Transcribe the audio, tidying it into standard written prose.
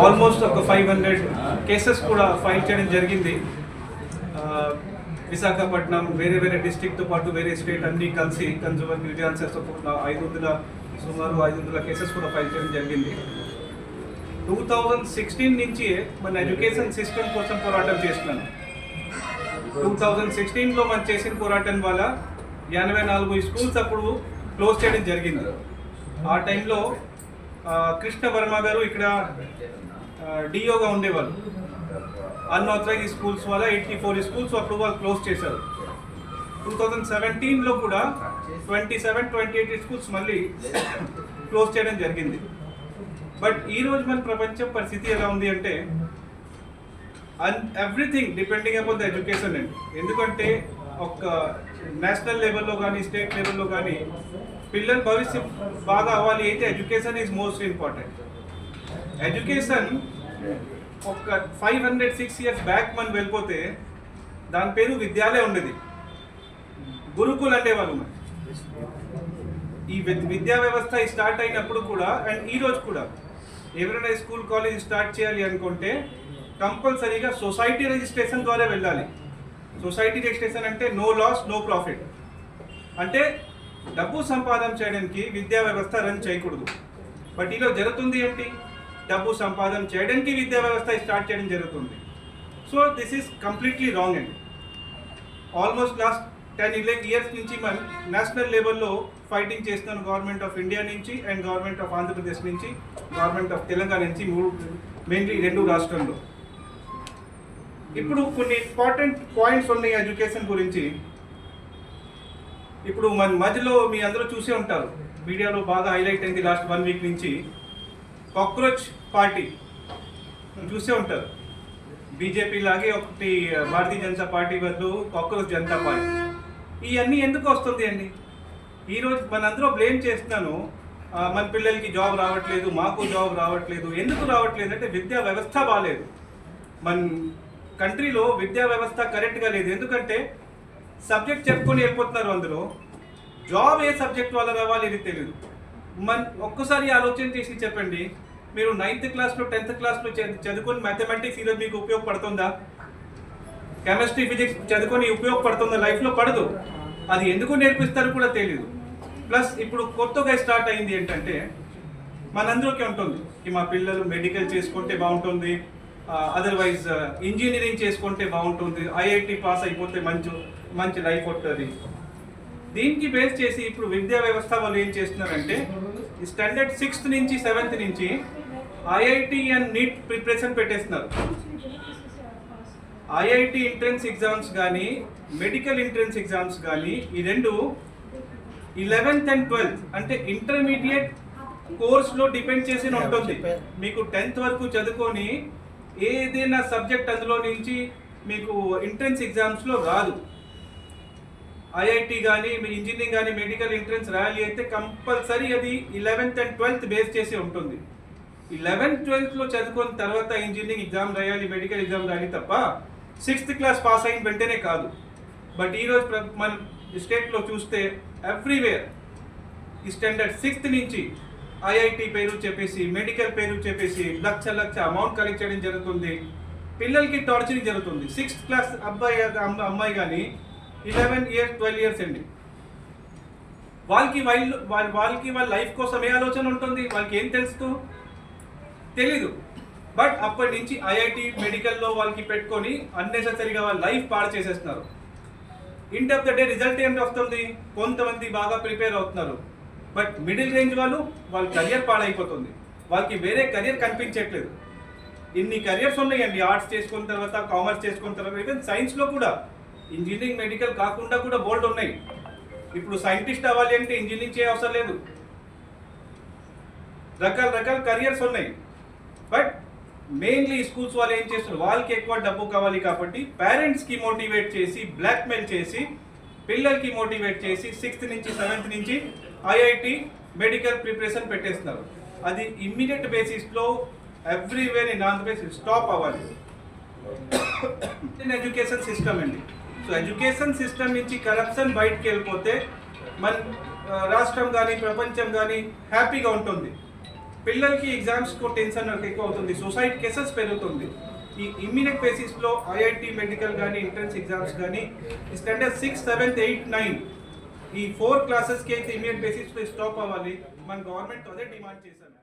Almost ఒక 500 cases కూడా file చేయడం జరిగింది. విశాఖపట్నం వేరే వేరే డిస్ట్రిక్ట్తో పాటు వేరే స్టేట్ అన్నీ కలిసి కన్జ్యూమర్ గ్రీవియన్సెస్ సుమారు 500 కేసెస్ కూడా ఫైల్ చేయడం జరిగింది. 2016 నుంచి మన ఎడ్యుకేషన్ సిస్టమ్ కోసం పోరాటం చేస్తున్నాను. 2016లో మనం చేసిన పోరాటం వల్ల 84 స్కూల్స్ అప్పుడు క్లోజ్ చేయడం జరిగింది. ఆ టైంలో కృష్ణ వర్మ గారు ఇక్కడ డిఓగా ఉండేవాళ్ళు. అన్ఆథరైజ్ స్కూల్స్ వల్ల 84 స్కూల్స్ అప్పుడు వాళ్ళు క్లోజ్ చేశారు. 2017లో కూడా 27-28 స్కూల్స్ మళ్ళీ క్లోజ్ చేయడం జరిగింది. బట్ ఈరోజు మన ప్రపంచం పరిస్థితి ఎలా ఉంది అంటే everything depending upon the education అండి. ఎందుకంటే ఒక నేషనల్ లెవెల్లో కానీ స్టేట్ లెవెల్లో కానీ పిల్లల భవిష్యత్ బాగా అవ్వాలి అయితే education is most important. Education ఒక 506 years బ్యాక్ మనం వెళ్ళిపోతే దాని పేరు విద్యాలయం ఉండేది, గురుకుల్ అనేవాళ్ళు. మరి ఈ విద్యా వ్యవస్థ స్టార్ట్ అయినప్పుడు కూడా అండ్ ఈ రోజు కూడా ఎవరైనా స్కూల్ కాలేజ్ స్టార్ట్ చేయాలి అనుకుంటే కంపల్సరీగా సొసైటీ రిజిస్ట్రేషన్ ద్వారా వెళ్ళాలి. సొసైటీ రిజిస్ట్రేషన్ అంటే నో లాస్ నో ప్రాఫిట్, అంటే డబ్బు సంపాదన చేయడానికి విద్యా వ్యవస్థ రన్ చేయకూడదు. బట్ ఈరోజు జరుగుతుంది ఏంటి, డబ్బు సంపాదన చేయడానికి విద్యా వ్యవస్థ స్టార్ట్ చేయడం జరుగుతుంది. So this is completely wrong అండి. ఆల్మోస్ట్ లాస్ట్ 10-11 years నుంచి మనం నేషనల్ లెవెల్లో ఫైటింగ్ చేస్తున్నాను. గవర్నమెంట్ ఆఫ్ ఇండియా నుంచి అండ్ గవర్నమెంట్ ఆఫ్ ఆంధ్రప్రదేశ్ నుంచి, గవర్నమెంట్ ఆఫ్ తెలంగాణ నుంచి, మెయిన్లీ 2 రాష్ట్రాల్లో. ఇప్పుడు కొన్ని ఇంపార్టెంట్ పాయింట్స్ ఉన్నాయి ఎడ్యుకేషన్ గురించి. ఇప్పుడు మన మధ్యలో మీ అందరూ చూసే ఉంటారు, మీడియాలో బాగా హైలైట్ అయింది లాస్ట్ 1 week నుంచి, కాక్రోచ్ పార్టీ చూసే ఉంటారు. బీజేపీ లాగే ఒకటి భారతీయ జనతా పార్టీ బదులు కాక్రోచ్ జనతా పార్టీ. ఇవన్నీ ఎందుకు వస్తుంది అండి? ఈరోజు మనందరూ బ్లేమ్ చేస్తున్నాను, మన పిల్లలకి జాబ్ రావట్లేదు, మాకు జాబ్ రావట్లేదు. ఎందుకు రావట్లేదు అంటే విద్యా వ్యవస్థ బాగాలేదు. మన కంట్రీలో విద్యా వ్యవస్థ కరెక్ట్గా లేదు. ఎందుకంటే సబ్జెక్ట్ చెప్పుకొని వెళ్ళిపోతున్నారు అందరూ, జాబ్ ఏ సబ్జెక్ట్ వల్ల రావాలి ఇది తెలియదు. ఒక్కసారి ఆలోచన చేసి చెప్పండి, మీరు 9th క్లాస్లో 10th క్లాస్లో చదువుకొని మ్యాథమెటిక్స్ ఈరోజు మీకు ఉపయోగపడుతుందా? కెమిస్ట్రీ ఫిజిక్స్ చదువుకొని ఉపయోగపడుతుందా? లైఫ్లో పడదు. అది ఎందుకు నేర్పిస్తారో కూడా తెలియదు. ప్లస్ ఇప్పుడు కొత్తగా స్టార్ట్ అయింది ఏంటంటే మనందరికీ ఉంటుంది ఈ మా పిల్లలు మెడికల్ చేసుకుంటే బాగుంటుంది, అదర్వైజ్ ఇంజనీరింగ్ చేసుకుంటే బాగుంటుంది, ఐఐటి పాస్ అయిపోతే మంచి లైఫ్ ఉంటుంది. దీనికి బేస్ చేసి ఇప్పుడు విద్యా వ్యవస్థ వాళ్ళు ఏం చేస్తున్నారంటే స్టాండర్డ్ 6th నుంచి 7th నుంచి ఐఐటి అండ్ నీట్ ప్రిపరేషన్ పెట్టేస్తున్నారు. ఐఐటి ఎంట్రన్స్ ఎగ్జామ్స్ కానీ మెడికల్ ఎంట్రన్స్ ఎగ్జామ్స్ కానీ ఈ రెండు 11th and 12th అంటే ఇంటర్మీడియట్ కోర్స్లో డిపెండ్ చేసి ఉంటుంది. మీకు 10th వరకు చదువుకొని ఏదైనా సబ్జెక్ట్ అందులో నుంచి మీకు ఎంట్రన్స్ ఎగ్జామ్స్లో రాదు. ఐఐటి కానీ ఇంజనీరింగ్ కానీ మెడికల్ ఎంట్రన్స్ రాయాలి అయితే కంపల్సరీ అది 11th and 12th బేస్ చేసి ఉంటుంది. 11th, 12thలో చదువుకున్న తర్వాత ఇంజనీరింగ్ ఎగ్జామ్ రాయాలి, మెడికల్ ఎగ్జామ్ రాయాలి తప్ప 6th క్లాస్ పాస్ అయిన వెంటనే కాదు. బట్ ఈరోజు మన స్టేట్లో చూస్తే ఎవ్రీవేర్ ఈ స్టాండర్డ్ 6th నుంచి ఐఐటి పేరు చెప్పేసి మెడికల్ పేరు చెప్పేసి లక్ష అమౌంట్ కలెక్ట్ చేయడం జరుగుతుంది. పిల్లలకి టార్చరింగ్ జరుగుతుంది. 6th క్లాస్ అమ్మాయి కానీ 11 years 12 years అండి, వాళ్ళకి వాళ్ళ లైఫ్ కోసం ఏ ఆలోచన ఉంటుంది? వాళ్ళకి ఏం తెలుస్తూ తెలీదు. బట్ అప్పటి నుంచి ఐఐటి మెడికల్లో వాళ్ళకి పెట్టుకొని అన్నెసెసరీగా వాళ్ళ లైఫ్ పాడు చేసేస్తున్నారు. End of the day result ఏంటి వస్తుంది? కొంతమంది బాగా ప్రిపేర్ అవుతున్నారు, బట్ మిడిల్ రేంజ్ వాళ్ళ కెరియర్ పాడైపోతుంది. వాళ్ళకి వేరే కెరియర్ కనిపించట్లేదు. ఇన్ని కెరియర్స్ ఉన్నాయండి, ఆర్ట్స్ చేసుకున్న తర్వాత, కామర్స్ చేసుకున్న తర్వాత, ఈవెన్ సైన్స్లో కూడా ఇంజనీరింగ్ మెడికల్ కాకుండా కూడా బోల్డ్ ఉన్నాయి. ఇప్పుడు సైంటిస్ట్ అవ్వాలి అంటే ఇంజనీరింగ్ చేయ అవసరం లేదు, రకరకాల కెరియర్స్ ఉన్నాయి. బట్ మెయిన్లీ స్కూల్స్ వాళ్ళు ఏం చేస్తున్నారు, వాళ్ళకి ఎక్కువ డబ్బు కావాలి కాబట్టి పేరెంట్స్కి మోటివేట్ చేసి, బ్లాక్మెయిల్ చేసి, పిల్లలకి మోటివేట్ చేసి 6th నుంచి 7th నుంచి ఐఐటి మెడికల్ ప్రిపరేషన్ పెట్టేస్తున్నారు. అది ఇమ్మీడియట్ బేసిస్లో ఎవ్రీవేర్ ఇన్ ఆంధ్రప్రదేశ్ స్టాప్ అవ్వాలి. ఎడ్యుకేషన్ సిస్టమ్ అండి. సో ఎడ్యుకేషన్ సిస్టమ్ నుంచి కరప్షన్ బయటకు వెళ్ళిపోతే మన రాష్ట్రం కానీ ప్రపంచం కానీ హ్యాపీగా ఉంటుంది. పిల్లలకి ఎగ్జామ్స్కు టెన్షన్ ఎక్కువ అవుతుంది, సూసైడ్ కేసెస్ పెరుగుతుంది. ఈ ఇమ్మీడియట్ బేసిస్లో ఐఐటి మెడికల్ కానీ ఎంట్రన్స్ ఎగ్జామ్స్ కానీ స్టాండర్డ్ 6, 7, 8, 9 ఈ 4 క్లాసెస్కి అయితే ఇమ్మీడియట్ బేసిస్లో స్టాప్ అవ్వాలి. మన గవర్నమెంట్ అదే డిమాండ్ చేశారు.